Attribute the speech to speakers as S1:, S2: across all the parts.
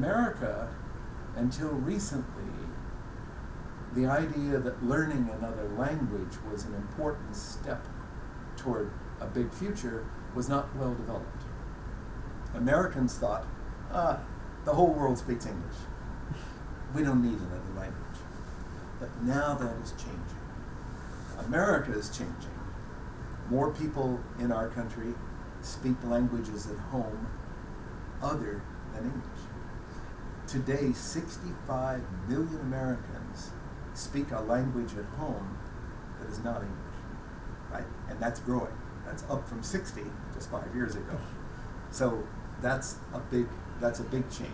S1: America, until recently, the idea that learning another language was an important step toward a big future was not well developed. Americans thought, the whole world speaks English. We don't need another language. But now that is changing. America is changing. More people in our country speak languages at home other than English. Today, 65 million Americans speak a language at home that is not English, right? And that's growing. That's up from 60 just 5 years ago. So that's a big change.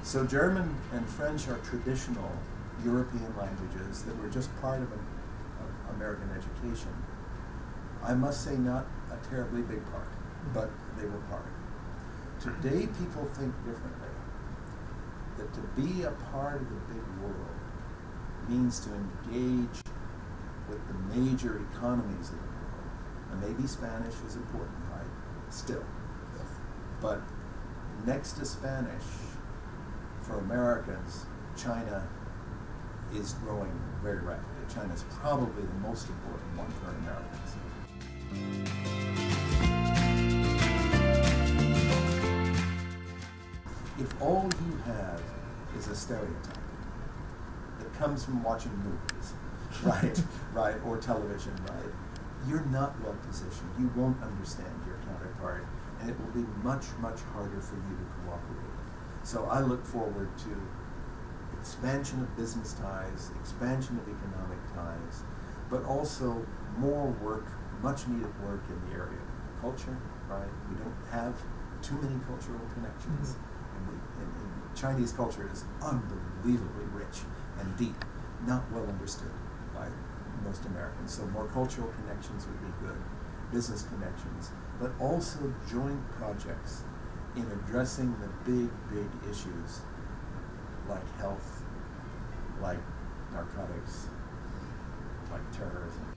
S1: So German and French are traditional European languages that were just part of American education. I must say not a terribly big part, but they were part. Today people think differently. That to be a part of the big world means to engage with the major economies of the world. And maybe Spanish is important, right? Still. But next to Spanish, for Americans, China is growing very rapidly. China is probably the most important one for Americans. If all you have is a stereotype that comes from watching movies, right, or television, right, you're not well positioned. You won't understand your counterpart, and it will be much, much harder for you to cooperate. So I look forward to expansion of business ties, expansion of economic ties, but also more work, much needed work in the area of culture, right? We don't have too many cultural connections. And Chinese culture is unbelievably rich and deep, not well understood by most Americans. So more cultural connections would be good, business connections, but also joint projects in addressing the big, big issues like health, like narcotics, like terrorism.